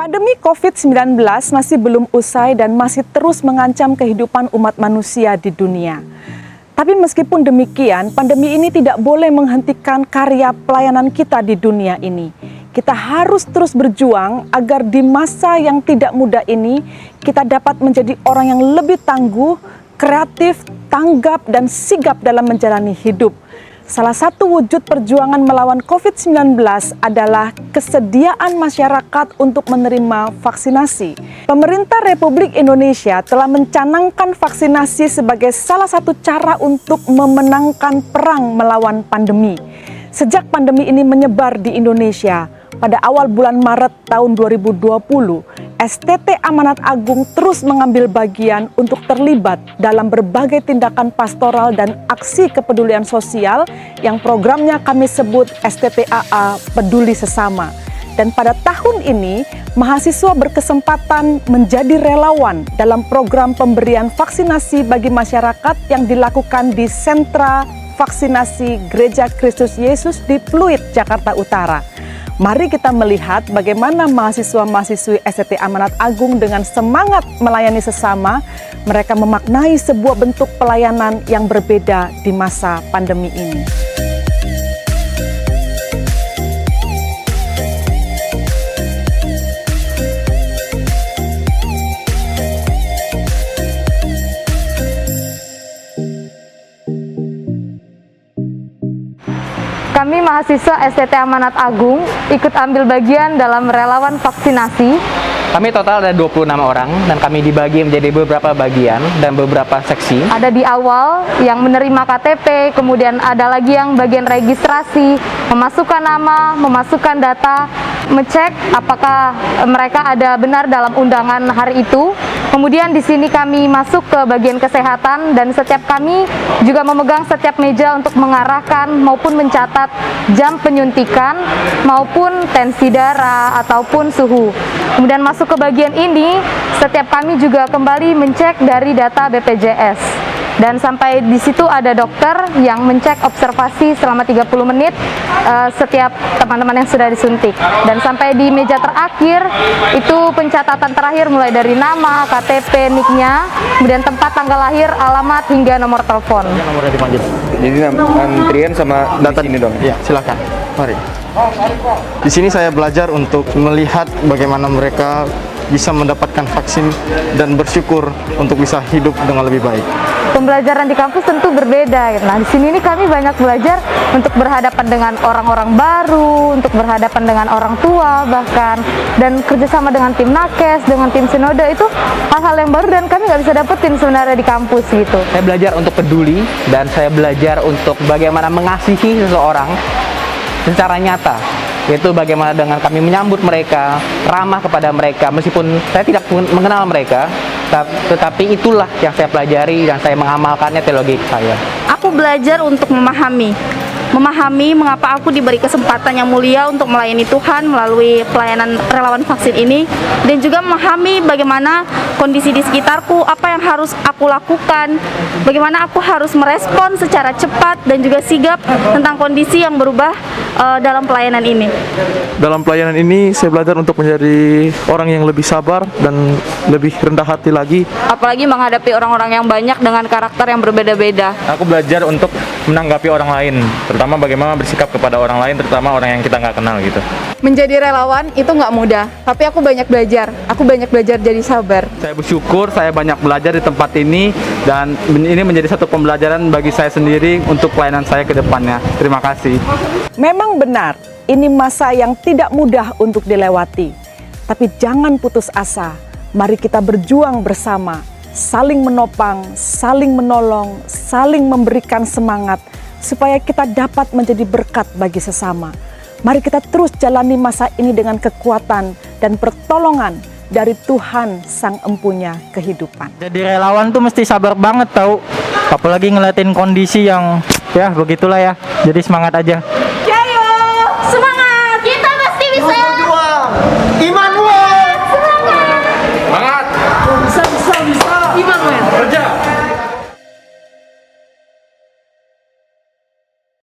Pandemi COVID-19 masih belum usai dan masih terus mengancam kehidupan umat manusia di dunia. Tapi meskipun demikian, pandemi ini tidak boleh menghentikan karya pelayanan kita di dunia ini. Kita harus terus berjuang agar di masa yang tidak mudah ini, kita dapat menjadi orang yang lebih tangguh, kreatif, tanggap, dan sigap dalam menjalani hidup. Salah satu wujud perjuangan melawan COVID-19 adalah kesediaan masyarakat untuk menerima vaksinasi. Pemerintah Republik Indonesia telah mencanangkan vaksinasi sebagai salah satu cara untuk memenangkan perang melawan pandemi. Sejak pandemi ini menyebar di Indonesia, pada awal bulan Maret tahun 2020, STT Amanat Agung terus mengambil bagian untuk terlibat dalam berbagai tindakan pastoral dan aksi kepedulian sosial yang programnya kami sebut STTAA Peduli Sesama. Dan pada tahun ini, mahasiswa berkesempatan menjadi relawan dalam program pemberian vaksinasi bagi masyarakat yang dilakukan di sentra vaksinasi Gereja Kristus Yesus di Pluit, Jakarta Utara. Mari kita melihat bagaimana mahasiswa-mahasiswi STT Amanat Agung dengan semangat melayani sesama, mereka memaknai sebuah bentuk pelayanan yang berbeda di masa pandemi ini. Kami mahasiswa STT Amanat Agung ikut ambil bagian dalam relawan vaksinasi. Kami total ada 26 orang dan kami dibagi menjadi beberapa bagian dan beberapa seksi. Ada di awal yang menerima KTP, kemudian ada lagi yang bagian registrasi, memasukkan nama, memasukkan data, mecek apakah mereka ada benar dalam undangan hari itu. Kemudian di sini kami masuk ke bagian kesehatan dan setiap kami juga memegang setiap meja untuk mengarahkan maupun mencatat jam penyuntikan maupun tensi darah ataupun suhu. Kemudian masuk ke bagian ini, setiap kami juga kembali mencek dari data BPJS. Dan sampai di situ ada dokter yang mencek observasi selama 30 menit setiap teman-teman yang sudah disuntik. Dan sampai di meja terakhir, itu pencatatan terakhir mulai dari nama, KTP, NIK-nya, kemudian tempat, tanggal lahir, alamat, hingga nomor telepon. Nomornya dipanggil. Jadi antrian sama data di sini dong. Ya, silakan. Mari. Di sini saya belajar untuk melihat bagaimana mereka bisa mendapatkan vaksin dan bersyukur untuk bisa hidup dengan lebih baik. Pembelajaran di kampus tentu berbeda. Nah, di sini kami banyak belajar untuk berhadapan dengan orang-orang baru, untuk berhadapan dengan orang tua bahkan, dan kerjasama dengan tim nakes, dengan tim sinode itu hal-hal yang baru dan kami nggak bisa dapetin sebenarnya di kampus gitu. Saya belajar untuk peduli dan saya belajar untuk bagaimana mengasihi seseorang secara nyata. Yaitu bagaimana dengan kami menyambut mereka, ramah kepada mereka, meskipun saya tidak mengenal mereka, tetapi itulah yang saya pelajari dan saya mengamalkannya teologi saya. Aku belajar untuk memahami mengapa aku diberi kesempatan yang mulia untuk melayani Tuhan melalui pelayanan relawan vaksin ini, dan juga memahami bagaimana kondisi di sekitarku, apa yang harus aku lakukan, bagaimana aku harus merespon secara cepat dan juga sigap tentang kondisi yang berubah dalam pelayanan ini. Dalam pelayanan ini saya belajar untuk menjadi orang yang lebih sabar dan lebih rendah hati lagi. Apalagi menghadapi orang-orang yang banyak dengan karakter yang berbeda-beda. Aku belajar untuk menanggapi orang lain, terutama bagaimana bersikap kepada orang lain, terutama orang yang kita nggak kenal gitu. Menjadi relawan itu nggak mudah, tapi aku banyak belajar. Aku banyak belajar jadi sabar. Saya bersyukur saya banyak belajar di tempat ini dan ini menjadi satu pembelajaran bagi saya sendiri untuk pelayanan saya ke depannya. Terima kasih. Memang benar, ini masa yang tidak mudah untuk dilewati. Tapi jangan putus asa, mari kita berjuang bersama, saling menopang, saling menolong, saling memberikan semangat, supaya kita dapat menjadi berkat bagi sesama. Mari kita terus jalani masa ini dengan kekuatan dan pertolongan dari Tuhan Sang Empunya kehidupan. Jadi relawan tuh mesti sabar banget tahu, apalagi ngeliatin kondisi yang ya begitulah ya. Jadi semangat aja.